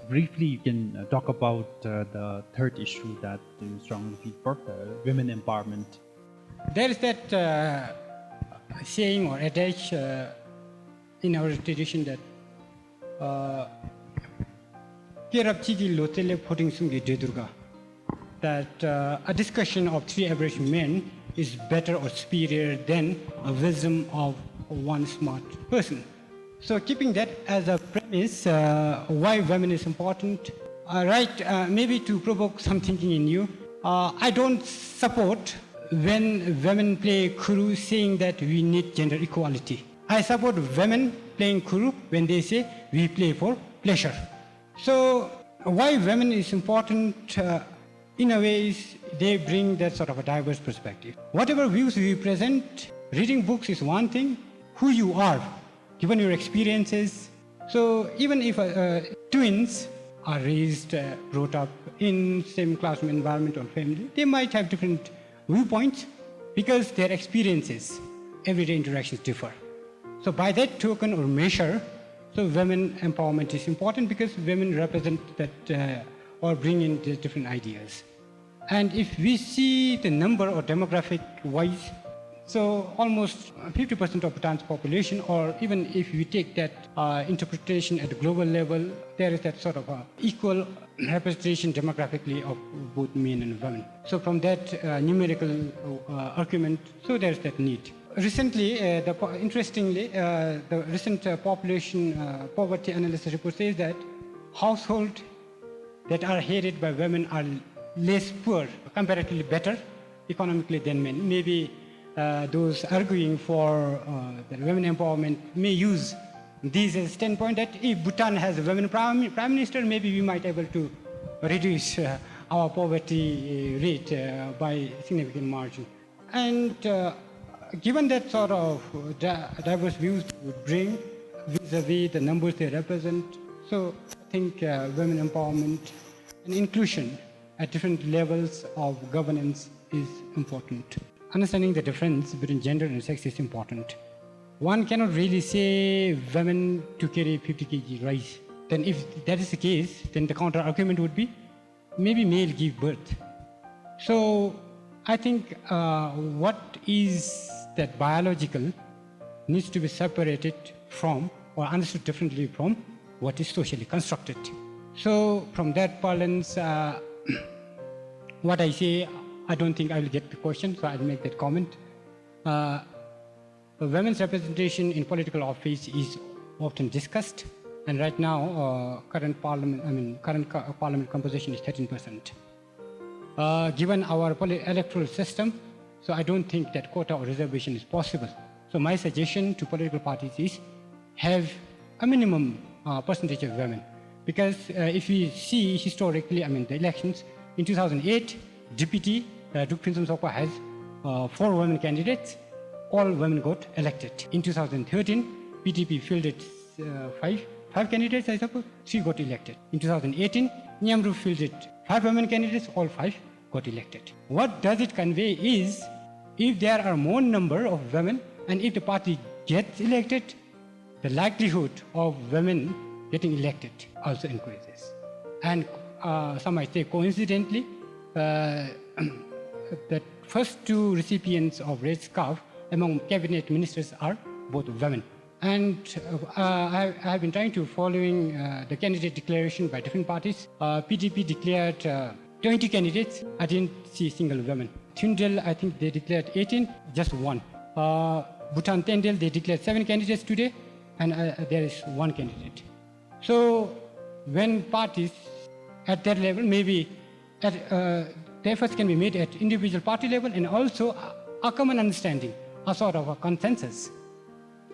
briefly, you can talk about the third issue that you strongly feel for, women empowerment. There is that saying or adage in our tradition that that a discussion of three average men is better or superior than a wisdom of one smart person. So keeping that as a premise, why women is important, maybe to provoke some thinking in you, I don't support when women play kuru saying that we need gender equality. I support women playing kuru when they say we play for pleasure. So why women is important, in a way, is they bring that sort of a diverse perspective. Whatever views we present, reading books is one thing, who you are, given your experiences. So even if twins are raised, brought up in same classroom environment or family, they might have different viewpoints because their experiences, everyday interactions differ. So by that token or measure, so women empowerment is important because women represent that or bring in the different ideas. And if we see the number or demographic wise, so almost 50% of Bhutan's population, or even if we take that interpretation at the global level, there is that sort of equal representation demographically of both men and women. So from that numerical argument, so there's that need. Recently, interestingly, the recent population poverty analysis report says that households that are headed by women are less poor, comparatively better economically than men. Maybe those arguing for the women empowerment may use this as a standpoint that if Bhutan has a women prime minister, maybe we might be able to reduce our poverty rate by a significant margin. And given that sort of diverse views would bring vis-a-vis the numbers they represent, so I think women empowerment and inclusion at different levels of governance is important. Understanding the difference between gender and sex is important. One cannot really say women to carry 50 kg rice. Then if that is the case, then the counter argument would be maybe male give birth. So I think what is that biological needs to be separated from or understood differently from what is socially constructed. So from that balance, what I say, I don't think I will get the question, so I'll make that comment. Women's representation in political office is often discussed, and right now, current parliament composition is 13%. Given our electoral system, so I don't think that quota or reservation is possible. So my suggestion to political parties is have a minimum percentage of women, because if we see historically, the elections in 2008, deputy Duke Prinsum Sokpa has 4 women candidates. All women got elected. In 2013, PDP fielded 5 candidates, I suppose. 3 got elected. In 2018, Nyamru fielded 5 women candidates. All 5 got elected. What does it convey is, if there are more number of women and if the party gets elected, the likelihood of women getting elected also increases. And some might say coincidentally, the first 2 recipients of red scarf among cabinet ministers are both women. And I have been trying to following the candidate declaration by different parties. PDP declared 20 candidates. I didn't see a single woman. Thundel, I think they declared 18, just 1. Bhutan Tendel, they declared 7 candidates today, and there is 1 candidate. So when parties at that level, maybe the efforts can be made at individual party level, and also a common understanding, a sort of a consensus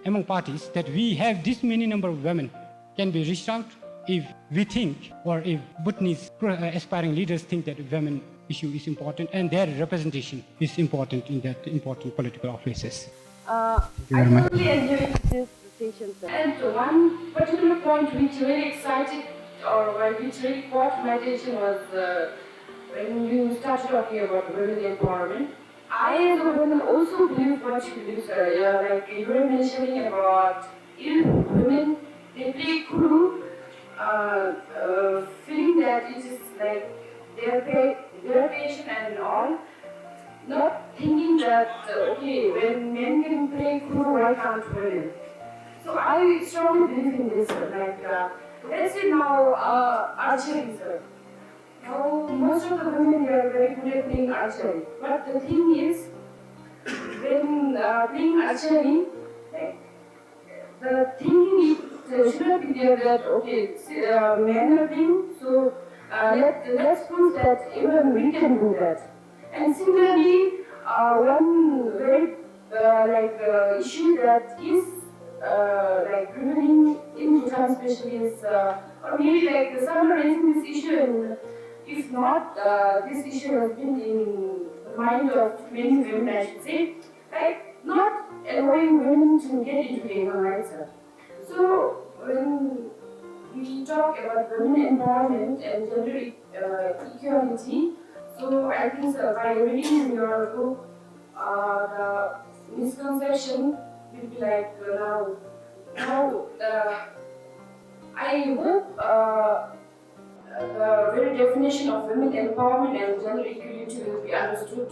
among parties that we have this many number of women can be reached out if we think, or if Bhutanese aspiring leaders think that women issue is important and their representation is important in that important political offices. I totally enjoyed this session, sir. And one particular point which really excited or which really caught my attention was when you started talking about women empowerment. I, as a woman, also believe what you believe, sir. Like you were mentioning about even women, they play crew feeling that it is like their passion and all, not thinking that okay, when men can play football, why can't women? So I strongly believe in this. Like let's say now archery, sir. Now most of the women they are very good at playing archery, but the thing is when playing archery, like, the thinking should not be there that okay, men are playing, so let's prove that even we can do that. And similarly, one very issue that is like prevailing in Bhutan especially is, or maybe like some are raising this issue, and if not, this issue has been in the mind of many women, I should say, like not allowing women to get into the right, sir. So when we talk about women empowerment and gender equality, so I think by reading your book, the misconception will be like now I hope the very definition of women empowerment and gender equality will be understood